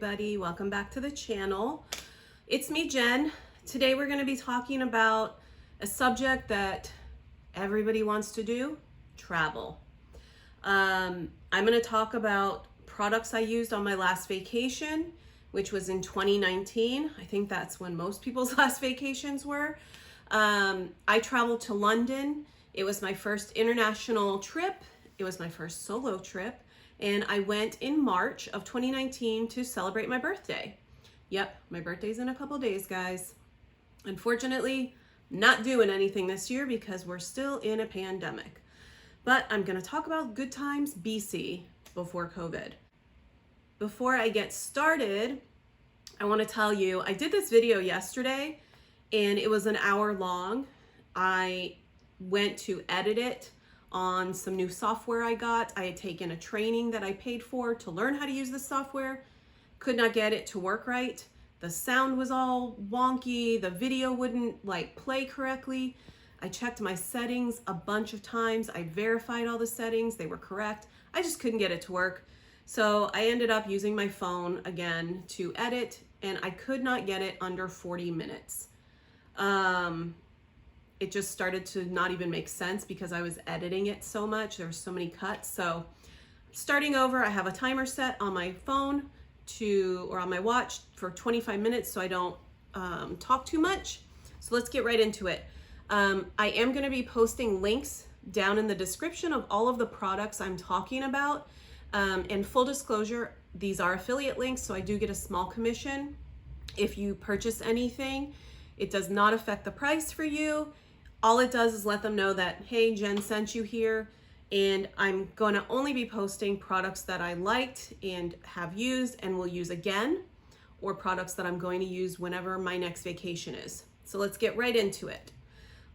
everybody, welcome back to the channel. It's me, Jen. Today we're going to be talking about a subject that everybody wants to do, travel. I'm going to talk about products I used on my last vacation, which was in 2019. I think that's when most people's last vacations were. I traveled to London. It was my first international trip. It was my first solo trip. And I went in March of 2019 to celebrate my birthday. Yep, my birthday's in a couple days, guys. Unfortunately, not doing anything this year because we're still in a pandemic. But I'm gonna talk about good times BC before COVID. Before I get started, I wanna tell you, I did this video yesterday and it was an hour long. I went to edit it on some new software I got. I had taken a training that I paid for to learn how to use the software. Could not get it to work right. The sound was all wonky. The video wouldn't play correctly. I checked my settings a bunch of times. I verified all the settings. They were correct. I just couldn't get it to work. So I ended up using my phone again to edit, and I could not get it under 40 minutes. It just started to not even make sense because I was editing it so much. There were so many cuts. So starting over, I have a timer set on my phone or on my watch for 25 minutes so I don't talk too much. So let's get right into it. I am going to be posting links down in the description of all of the products I'm talking about. And full disclosure, these are affiliate links, so I do get a small commission if you purchase anything. It does not affect the price for you. All it does is let them know that, hey, Jen sent you here, and I'm going to only be posting products that I liked and have used and will use again, or products that I'm going to use whenever my next vacation is. So let's get right into it.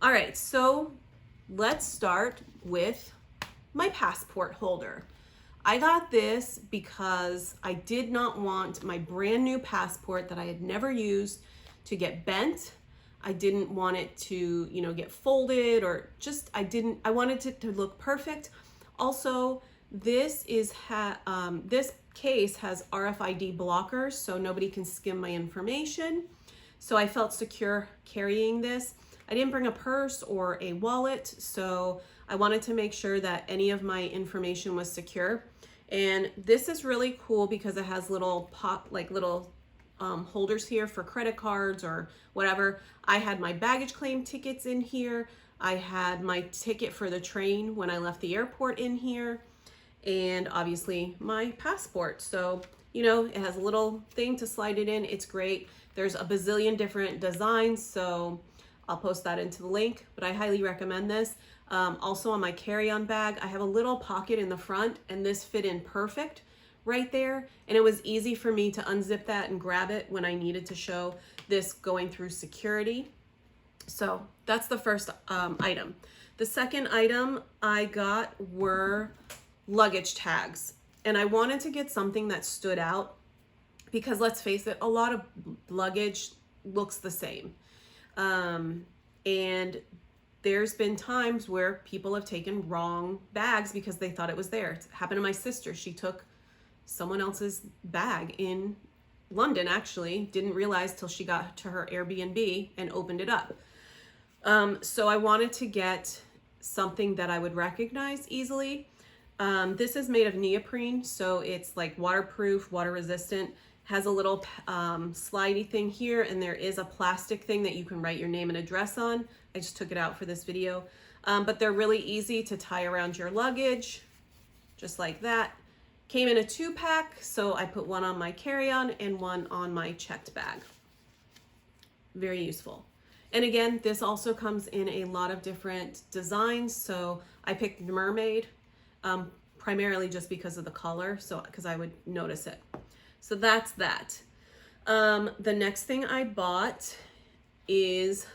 All right, so let's start with my passport holder. I got this because I did not want my brand new passport that I had never used to get bent. I didn't want it to, get folded or just, I wanted it to look perfect. Also, this case has RFID blockers, so nobody can skim my information. So I felt secure carrying this. I didn't bring a purse or a wallet, so I wanted to make sure that any of my information was secure. And this is really cool because it has little holders here for credit cards or whatever. I had my baggage claim tickets in here. I had my ticket for the train when I left the airport in here, and obviously my passport. So, it has a little thing to slide it in. It's great. There's a bazillion different designs, so I'll post that into the link, but I highly recommend this. Also on my carry-on bag, I have a little pocket in the front, and this fit in perfect right there, and it was easy for me to unzip that and grab it when I needed to show this going through security. So that's the first item. The second item I got were luggage tags, and I wanted to get something that stood out because let's face it, a lot of luggage looks the same. And there's been times where people have taken wrong bags because they thought it was there. It happened to my sister. She took someone else's bag in London, actually. Didn't realize till she got to her Airbnb and opened it up. So I wanted to get something that I would recognize easily. This is made of neoprene, so it's waterproof, water resistant. Has a little slidey thing here, and there is a plastic thing that you can write your name and address on. I just took it out for this video. But they're really easy to tie around your luggage, just like that. Came in a 2-pack, so I put one on my carry-on and one on my checked bag. Very useful. And again, this also comes in a lot of different designs, so I picked mermaid, primarily just because of the color, because I would notice it. So that's that. The next thing I bought is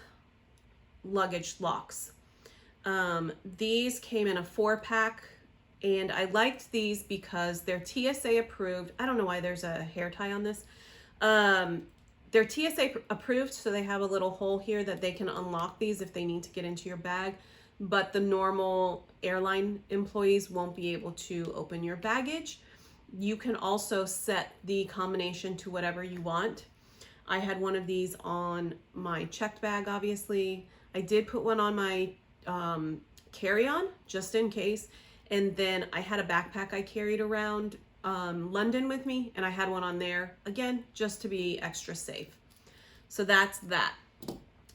luggage locks. These came in a 4-pack, and I liked these because they're TSA approved. I don't know why there's a hair tie on this. They're TSA approved, so they have a little hole here that they can unlock these if they need to get into your bag. But the normal airline employees won't be able to open your baggage. You can also set the combination to whatever you want. I had one of these on my checked bag, obviously. I did put one on my carry-on just in case. And then I had a backpack I carried around London with me, and I had one on there, again, just to be extra safe. So that's that.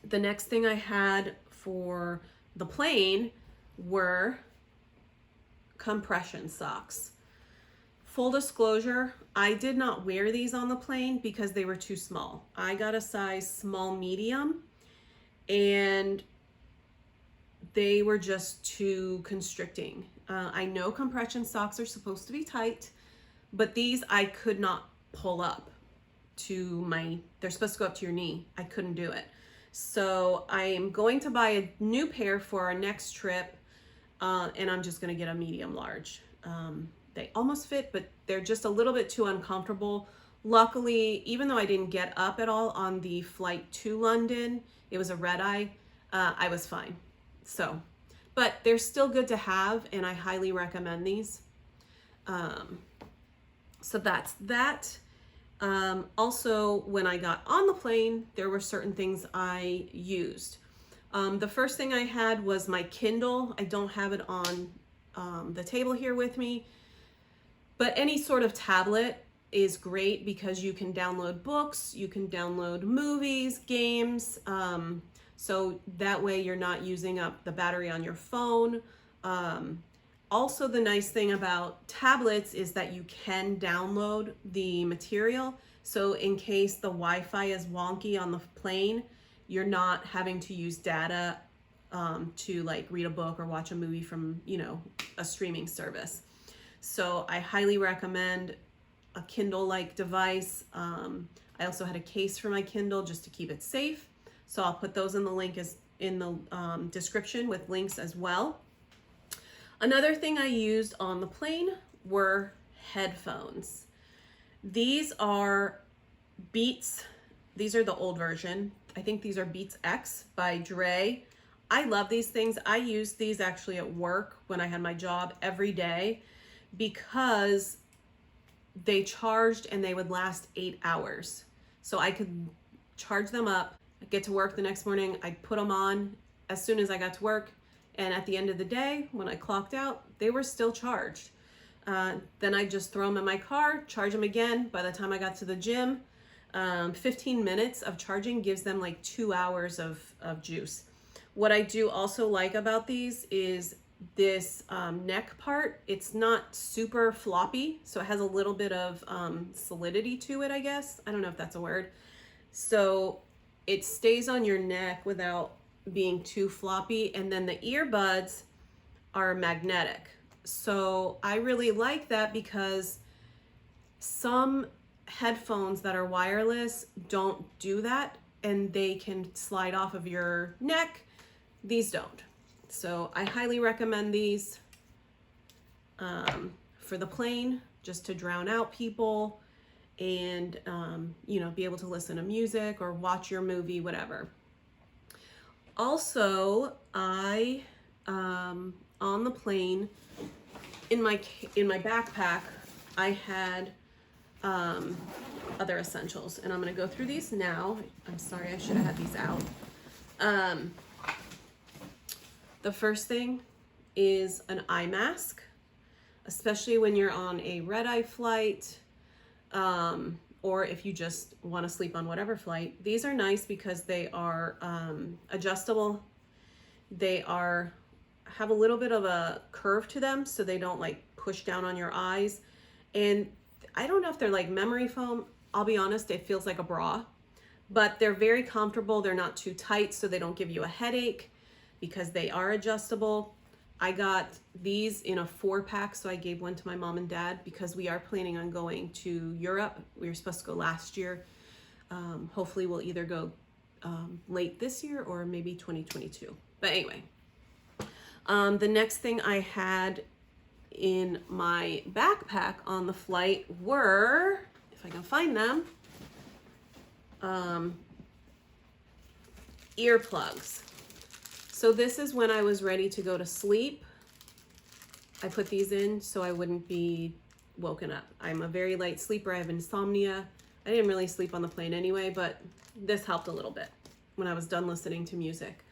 The next thing I had for the plane were compression socks. Full disclosure, I did not wear these on the plane because they were too small. I got a size small medium, and they were just too constricting. I know compression socks are supposed to be tight, but these I could not pull up to they're supposed to go up to your knee. I couldn't do it. So I am going to buy a new pair for our next trip, and I'm just gonna get a medium large. They almost fit, but they're just a little bit too uncomfortable. Luckily, even though I didn't get up at all on the flight to London, it was a red eye, I was fine. So, but they're still good to have, and I highly recommend these. So that's that. Also, when I got on the plane, there were certain things I used. The first thing I had was my Kindle. I don't have it on the table here with me, but any sort of tablet is great because you can download books, you can download movies, games, so that way you're not using up the battery on your phone. Also, the nice thing about tablets is that you can download the material. So in case the Wi-Fi is wonky on the plane, you're not having to use data to like read a book or watch a movie from, a streaming service. So I highly recommend a Kindle-like device. I also had a case for my Kindle just to keep it safe. So I'll put those in the description with links as well. Another thing I used on the plane were headphones. These are Beats. These are the old version. I think these are Beats X by Dre. I love these things. I used these actually at work when I had my job every day because they charged and they would last 8 hours. So I could charge them up, get to work the next morning. I'd put them on as soon as I got to work. And at the end of the day, when I clocked out, they were still charged. Then I just throw them in my car, charge them again. By the time I got to the gym, 15 minutes of charging gives them like 2 hours of juice. What I do also like about these is this neck part. It's not super floppy, so it has a little bit of solidity to it, I guess. I don't know if that's a word. So it stays on your neck without being too floppy, and then the earbuds are magnetic. So I really like that because some headphones that are wireless don't do that, and they can slide off of your neck. These don't. So I highly recommend these for the plane, just to drown out people and be able to listen to music or watch your movie, whatever. Also, I on the plane in my backpack, I had other essentials, and I'm going to go through these now. I'm sorry, I should have had these out. The first thing is an eye mask, especially when you're on a red-eye flight, or if you just want to sleep on whatever flight. These are nice because they are adjustable. They have a little bit of a curve to them, so they don't like push down on your eyes. And I don't know if they're like memory foam. I'll be honest, it feels like a bra, but they're very comfortable. They're not too tight, so they don't give you a headache because they are adjustable. I got these in a 4-pack, so I gave one to my mom and dad because we are planning on going to Europe. We were supposed to go last year. Hopefully we'll either go late this year or maybe 2022. But anyway, the next thing I had in my backpack on the flight were, if I can find them, earplugs. So this is when I was ready to go to sleep. I put these in so I wouldn't be woken up. I'm a very light sleeper. I have insomnia. I didn't really sleep on the plane anyway, but this helped a little bit when I was done listening to music.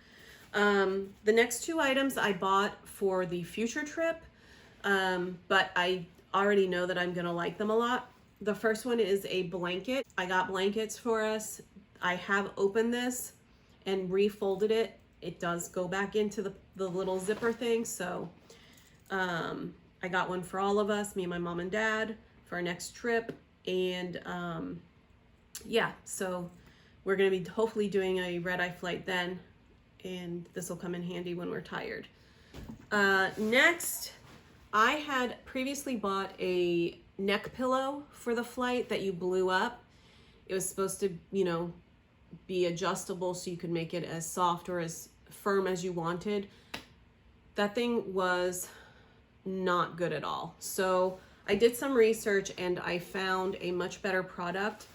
The next two items I bought for the future trip, but I already know that I'm gonna like them a lot. The first one is a blanket. I got blankets for us. I have opened this and refolded it. It does go back into the little zipper thing, so I got one for all of us, me and my mom and dad, for our next trip. And yeah, so we're gonna be hopefully doing a red-eye flight then, and this will come in handy when we're tired. Next, I had previously bought a neck pillow for the flight that you blew up. It was supposed to, you know, be adjustable so you could make it as soft or as firm as you wanted. That thing was not good at all. So I did some research and I found a much better product.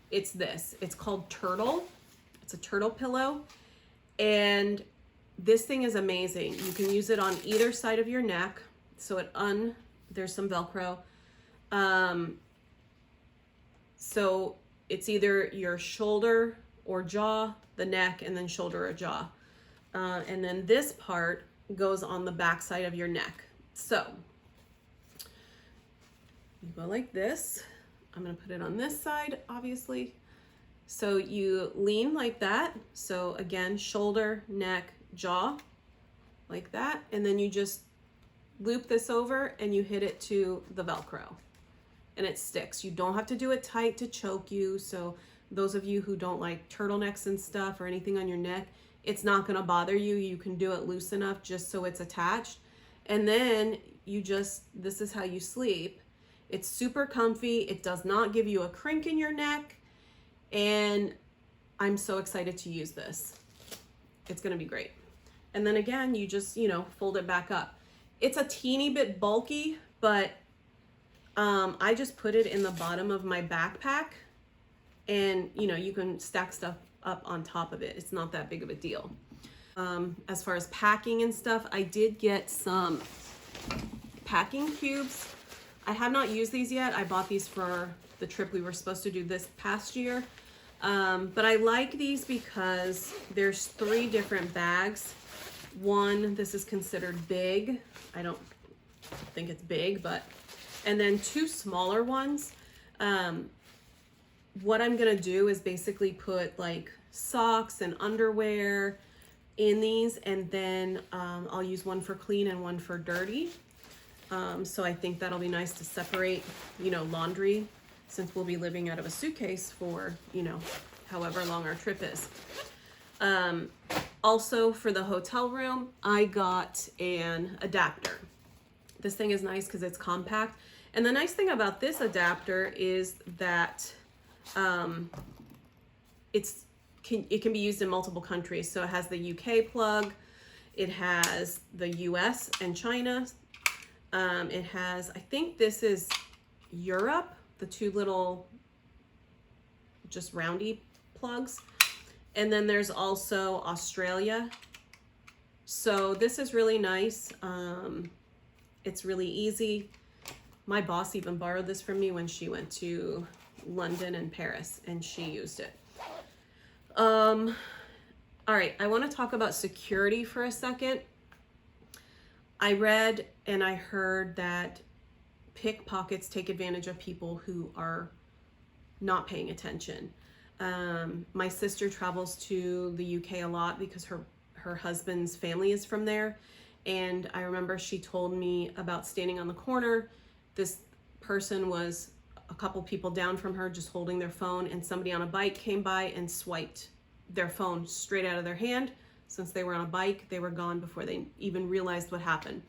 It's this. It's called Turtle. It's a turtle pillow. And this thing is amazing. You can use it on either side of your neck. So there's some Velcro. So it's either your shoulder or jaw, the neck, and then shoulder or jaw. And then this part goes on the back side of your neck. So you go like this. I'm gonna put it on this side, obviously. So you lean like that. So again, shoulder, neck, jaw, like that. And then you just loop this over and you hit it to the Velcro and it sticks. You don't have to do it tight to choke you. So those of you who don't like turtlenecks and stuff or anything on your neck, it's not gonna bother you. You can do it loose enough just so it's attached. And then this is how you sleep. It's super comfy. It does not give you a crink in your neck. And I'm so excited to use this. It's gonna be great. And then again, you just, fold it back up. It's a teeny bit bulky, but I just put it in the bottom of my backpack and you can stack stuff up on top of it. It's not that big of a deal. As far as packing and stuff, I did get some packing cubes. I have not used these yet. I bought these for the trip we were supposed to do this past year. But I like these because there's 3 different bags. One, this is considered big. I don't think it's big, and then 2 smaller ones. What I'm gonna do is basically put like socks and underwear in these, and then I'll use one for clean and one for dirty. So I think that'll be nice to separate, laundry, since we'll be living out of a suitcase for, however long our trip is. Also for the hotel room, I got an adapter. This thing is nice because it's compact. And the nice thing about this adapter is that it can be used in multiple countries. So it has the UK plug, it has the US and China. It has, I think this is Europe, the 2 little just roundy plugs. And then there's also Australia. So this is really nice. It's really easy. My boss even borrowed this from me when she went to London and Paris, and she used it. All right, I want to talk about security for a second. I read and I heard that pickpockets take advantage of people who are not paying attention. My sister travels to the UK a lot because her husband's family is from there. And I remember she told me about standing on the corner. This person was a couple people down from her just holding their phone, and somebody on a bike came by and swiped their phone straight out of their hand. Since they were on a bike, they were gone before they even realized what happened.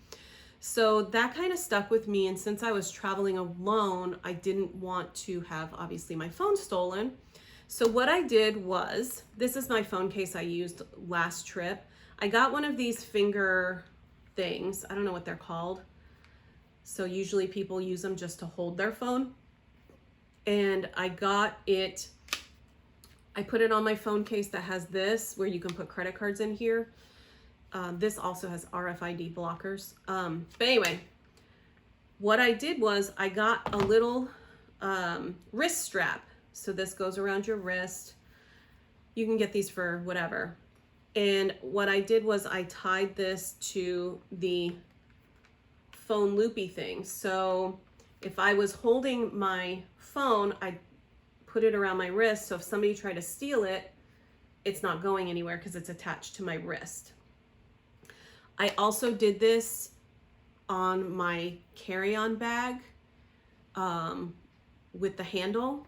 So that kind of stuck with me. And since I was traveling alone, I didn't want to have, obviously, my phone stolen. So what I did was, this is my phone case I used last trip. I got one of these finger things. I don't know what they're called. So usually people use them just to hold their phone. And I got it, I put it on my phone case that has this, where you can put credit cards in here. This also has RFID blockers. But anyway, what I did was I got a little wrist strap. So this goes around your wrist. You can get these for whatever. And what I did was I tied this to the phone loopy thing. So if I was holding my phone, I put it around my wrist. So if somebody tried to steal it, it's not going anywhere because it's attached to my wrist. I also did this on my carry-on bag with the handle.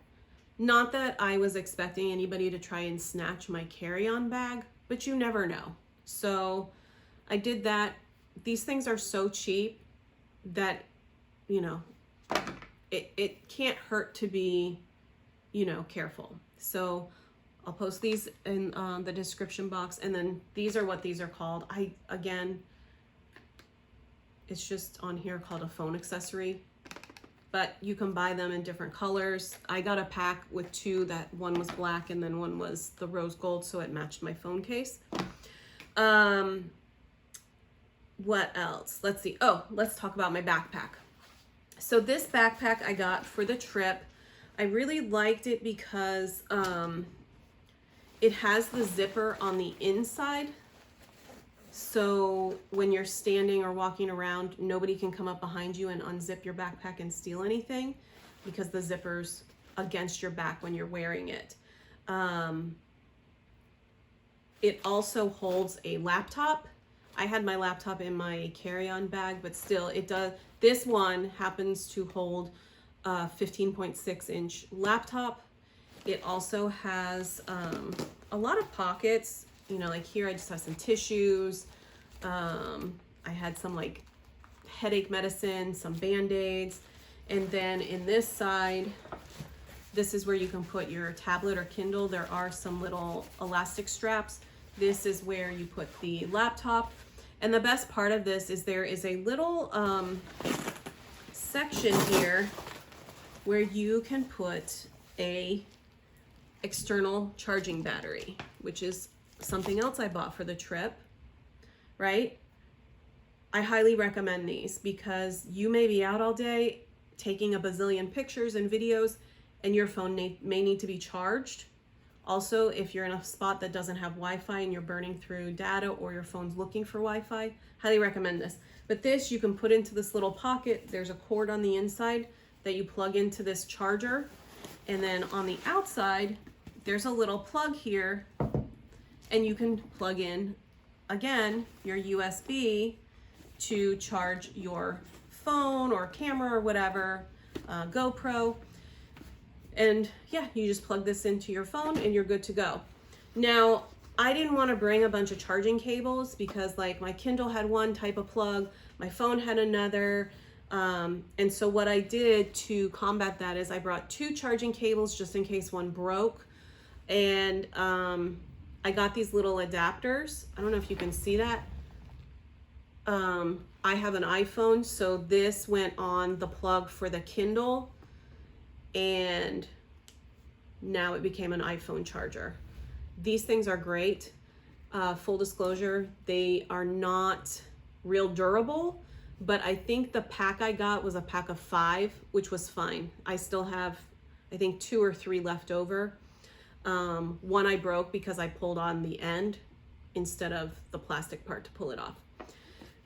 Not that I was expecting anybody to try and snatch my carry-on bag, but you never know. So I did that. These things are so cheap that, you know, it can't hurt to be, you know, careful. So I'll post these in the description box, and then these are what these are called. Again, it's just on here called a phone accessory, but you can buy them in different colors. I got a pack with two, that one was black and then one was the rose gold, so it matched my phone case. What else? Let's see. Oh, let's talk about my backpack. So this backpack I got for the trip. I really liked it because it has the zipper on the inside. So when you're standing or walking around, nobody can come up behind you and unzip your backpack and steal anything because the zipper's against your back when you're wearing it. It also holds a laptop. I had my laptop in my carry-on bag, but still it does. This one happens to hold a 15.6-inch laptop. It also has a lot of pockets. You know, like here I just have some tissues. I had some like headache medicine, some Band-Aids. And then in this side, this is where you can put your tablet or Kindle. There are some little elastic straps. This is where you put the laptop. And the best part of this is there is a little section here where you can put a external charging battery, which is something else I bought for the trip, right? I highly recommend these because you may be out all day taking a bazillion pictures and videos, and your phone may need to be charged. Also, if you're in a spot that doesn't have Wi-Fi and you're burning through data, or your phone's looking for Wi-Fi, highly recommend this. But this you can put into this little pocket. There's a cord on the inside that you plug into this charger. And then on the outside, there's a little plug here, and you can plug in, again, your USB to charge your phone or camera or whatever, GoPro. And yeah, you just plug this into your phone and you're good to go. Now, I didn't want to bring a bunch of charging cables because like my Kindle had one type of plug, my phone had another. And so what I did to combat that is I brought two charging cables just in case one broke. And I got these little adapters. I don't know if you can see that. I have an iPhone, so this went on the plug for the Kindle, and now it became an iPhone charger. These things are great. Full disclosure, they are not real durable, but I think the pack I got was a pack of 5, which was fine. I still have, I think, 2 or 3 left over. One I broke because I pulled on the end instead of the plastic part to pull it off.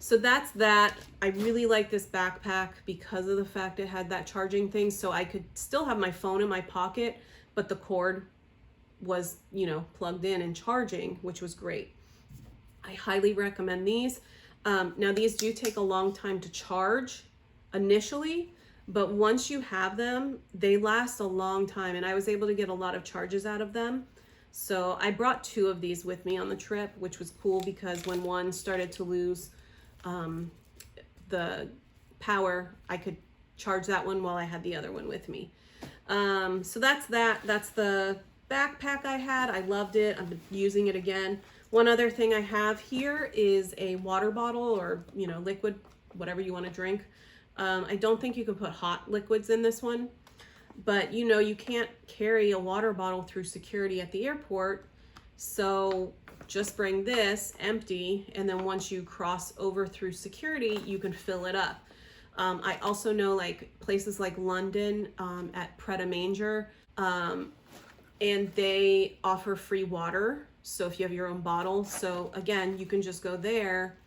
So that's that. I really like this backpack because of the fact it had that charging thing, so I could still have my phone in my pocket, but the cord was, you know, plugged in and charging, which was great. I highly recommend these. Now these do take a long time to charge initially, but once you have them, they last a long time, and I was able to get a lot of charges out of them. So I brought 2 of these with me on the trip, which was cool because when one started to lose the power, I could charge that one while I had the other one with me. So that's that. That's the backpack I had. I loved it. I've been using it again. One other thing I have here is a water bottle, or, you know, liquid, whatever you want to drink. I don't think you can put hot liquids in this one, but you know, you can't carry a water bottle through security at the airport. So just bring this empty, and then once you cross over through security, you can fill it up. I also know like places like London at Pret a Manger, and they offer free water. So if you have your own bottle, so again, you can just go there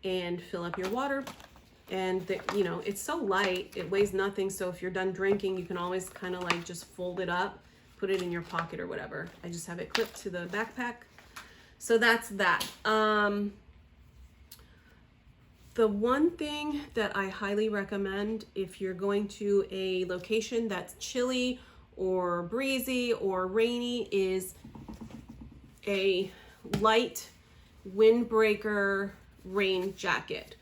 and fill up your water. And you know, it's so light, it weighs nothing. So if you're done drinking, you can always kind of like just fold it up, put it in your pocket or whatever. I just have it clipped to the backpack. So that's that. The one thing that I highly recommend if you're going to a location that's chilly or breezy or rainy is a light windbreaker rain jacket.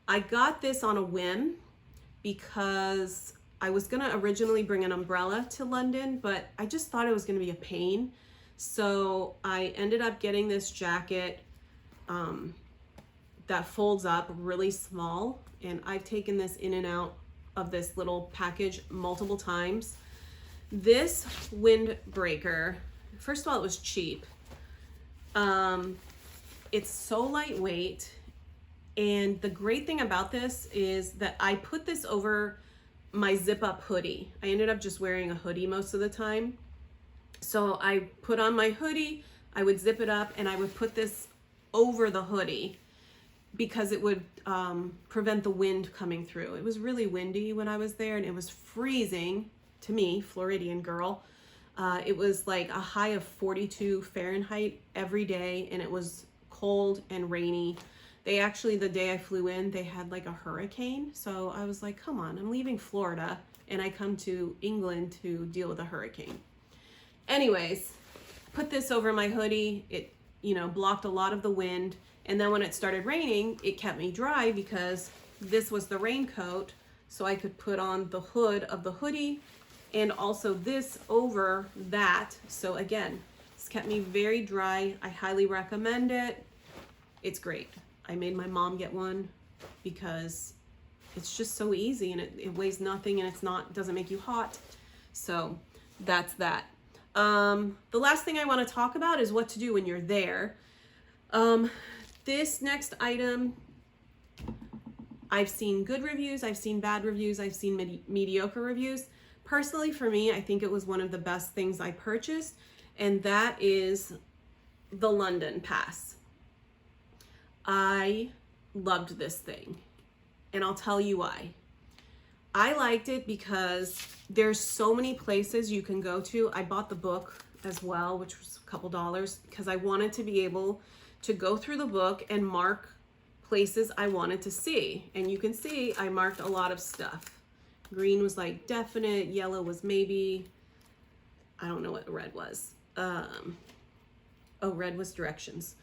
I got this on a whim because I was gonna originally bring an umbrella to London, but I just thought it was gonna be a pain. So I ended up getting this jacket that folds up really small, and I've taken this in and out of this little package multiple times. This windbreaker, first of all, it was cheap. It's so lightweight, and the great thing about this is that I put this over my zip up hoodie. I ended up just wearing a hoodie most of the time. So I put on my hoodie, I would zip it up, and I would put this over the hoodie because it would prevent the wind coming through. It was really windy when I was there, and it was freezing to me, Floridian girl. It was like a high of 42 Fahrenheit every day, and it was cold and rainy. They actually, the day I flew in, they had like a hurricane. So I was like, come on, I'm leaving Florida and I come to England to deal with a hurricane. Anyways, put this over my hoodie. It, you know, blocked a lot of the wind. And then when it started raining, it kept me dry because this was the raincoat. So I could put on the hood of the hoodie and also this over that. So again, it's kept me very dry. I highly recommend it. It's great. I made my mom get one because it's just so easy, and it weighs nothing, and doesn't make you hot. So that's that. The last thing I want to talk about is what to do when you're there. This next item, I've seen good reviews, I've seen bad reviews, I've seen mediocre reviews. Personally, for me, I think it was one of the best things I purchased, and that is the London Pass. I loved this thing, and I'll tell you why. I liked it because there's so many places you can go to. I bought the book as well, which was a couple dollars, because I wanted to be able to go through the book and mark places I wanted to see. And you can see I marked a lot of stuff. Green was like definite, yellow was maybe, I don't know what red was. Red was directions.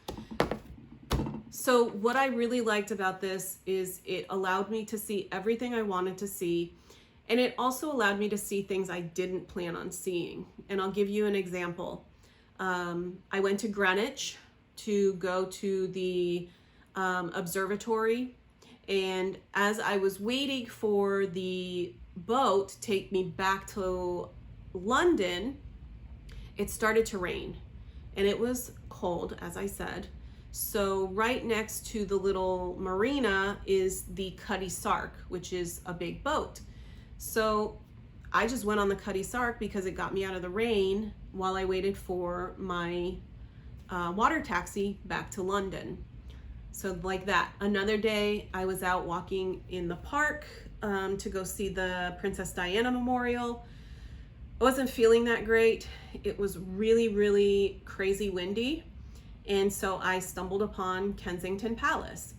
So what I really liked about this is it allowed me to see everything I wanted to see, and it also allowed me to see things I didn't plan on seeing. And I'll give you an example. I went to Greenwich to go to the observatory, and as I was waiting for the boat to take me back to London, it started to rain, and it was cold, as I said. So right next to the little marina is the Cutty Sark, which is a big boat. So I just went on the Cutty Sark because it got me out of the rain while I waited for my water taxi back to London. So like that. Another day I was out walking in the park to go see the Princess Diana Memorial. I wasn't feeling that great. It was really, really crazy windy. And so I stumbled upon Kensington Palace.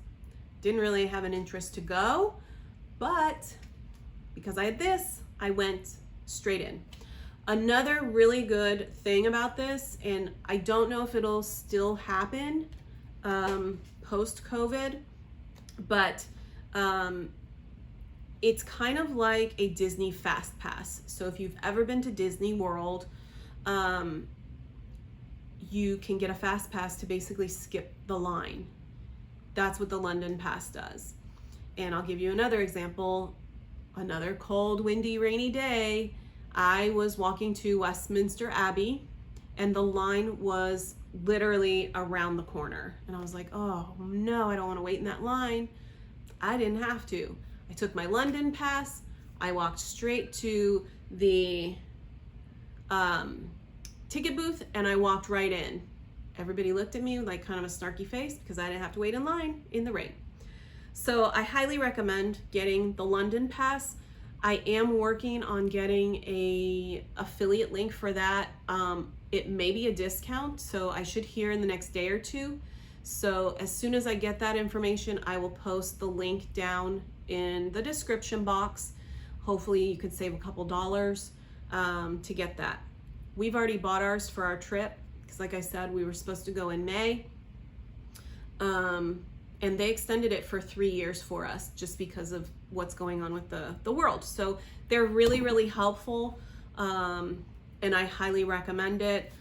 Didn't really have an interest to go, but because I had this, I went straight in. Another really good thing about this, and I don't know if it'll still happen post-COVID, but it's kind of like a Disney Fast Pass. So if you've ever been to Disney World, you can get a fast pass to basically skip the line. That's what the London Pass does. And I'll give you another example. Another cold, windy, rainy day, I was walking to Westminster Abbey, and the line was literally around the corner. And I was like, oh no, I don't want to wait in that line. I didn't have to. I took my London pass, I walked straight to the ticket booth, and I walked right in. Everybody looked at me like kind of a snarky face because I didn't have to wait in line in the rain. So I highly recommend getting the London pass. I am working on getting a affiliate link for that. It may be a discount, so I should hear in the next day or two. So as soon as I get that information, I will post the link down in the description box. Hopefully you could save a couple dollars to get that. We've already bought ours for our trip because, like I said, we were supposed to go in May. And they extended it for 3 years for us just because of what's going on with the world. So they're really, really helpful, and I highly recommend it.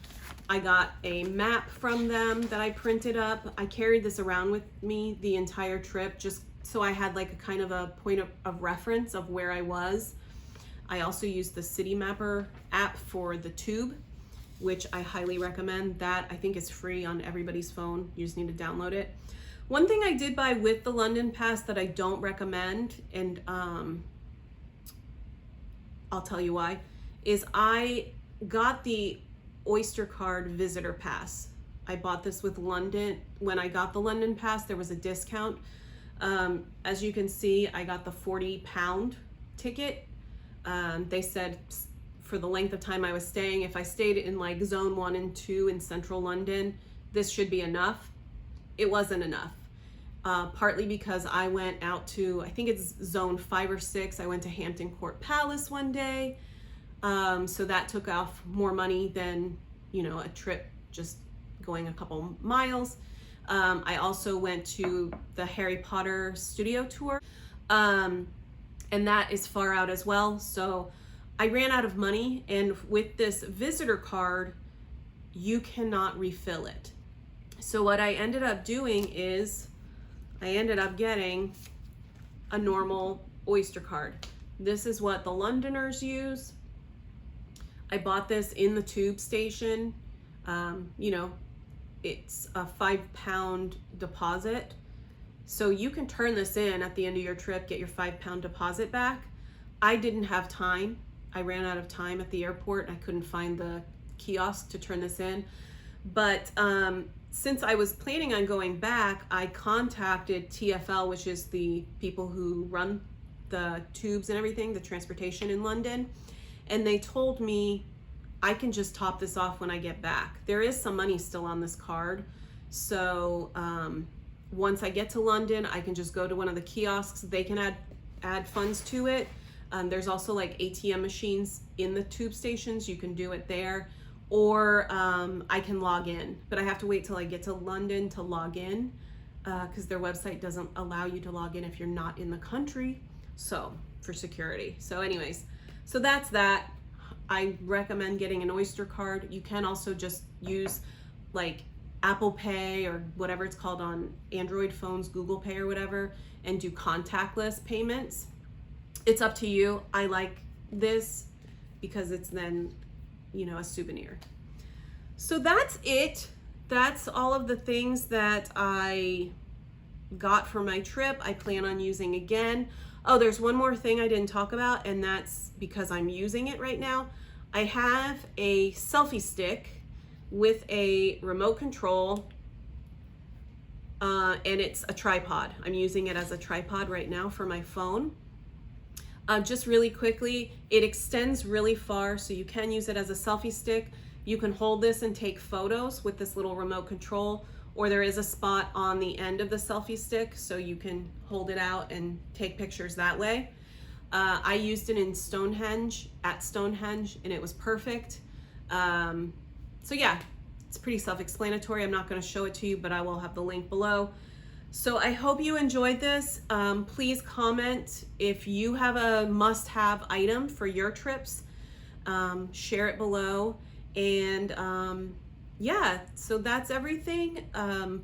I got a map from them that I printed up. I carried this around with me the entire trip just so I had like a kind of a point of reference of where I was. I also used the City Mapper app for the tube, which I highly recommend. That I think is free on everybody's phone. You just need to download it. One thing I did buy with the London pass that I don't recommend, and I'll tell you why, is I got the Oyster Card visitor pass. I bought this with London. When I got the London pass, there was a discount. As you can see, I got the 40-pound ticket. They said for the length of time I was staying, if I stayed in like zone 1 and 2 in central London, this should be enough. It wasn't enough, partly because I went out to, I think it's zone 5 or 6. I went to Hampton Court Palace one day. So that took off more money than, a trip just going a couple miles. I also went to the Harry Potter studio tour, and that is far out as well. So I ran out of money, and with this visitor card, you cannot refill it. So what I ended up doing is I ended up getting a normal Oyster Card. This is what the Londoners use. I bought this in the tube station. It's a 5-pound deposit. So you can turn this in at the end of your trip, get your 5-pound deposit back. I didn't have time. I ran out of time at the airport. I couldn't find the kiosk to turn this in. But since I was planning on going back, I contacted TfL, which is the people who run the tubes and everything, the transportation in London. And they told me I can just top this off when I get back. There is some money still on this card. So once I get to London, I can just go to one of the kiosks. They can add funds to it. There's also like ATM machines in the tube stations. You can do it there. Or I can log in, but I have to wait till I get to London to log in because their website doesn't allow you to log in if you're not in the country, so for security. So anyways, so that's that. I recommend getting an Oyster Card. You can also just use like Apple Pay or whatever it's called on Android phones, Google Pay or whatever, and do contactless payments. It's up to you. I like this because it's then a souvenir. So that's it. That's all of the things that I got for my trip. I plan on using again. Oh, there's one more thing I didn't talk about, and that's because I'm using it right now. I have a selfie stick with a remote control, and it's a tripod. I'm using it as a tripod right now for my phone. Just really quickly, it extends really far, so you can use it as a selfie stick. You can hold this and take photos with this little remote control, or there is a spot on the end of the selfie stick, so you can hold it out and take pictures that way. I used it in Stonehenge, and it was perfect. So yeah, it's pretty self-explanatory. I'm not going to show it to you, but I will have the link below. So I hope you enjoyed this. Please comment if you have a must-have item for your trips. Share it below. And yeah, so that's everything.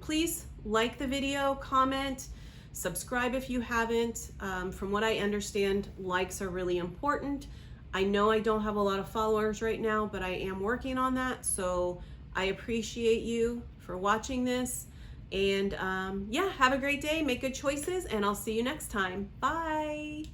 Please like the video, comment, subscribe if you haven't. From what I understand, likes are really important. I know I don't have a lot of followers right now, but I am working on that. So I appreciate you for watching this. And yeah, have a great day, make good choices, and I'll see you next time. Bye.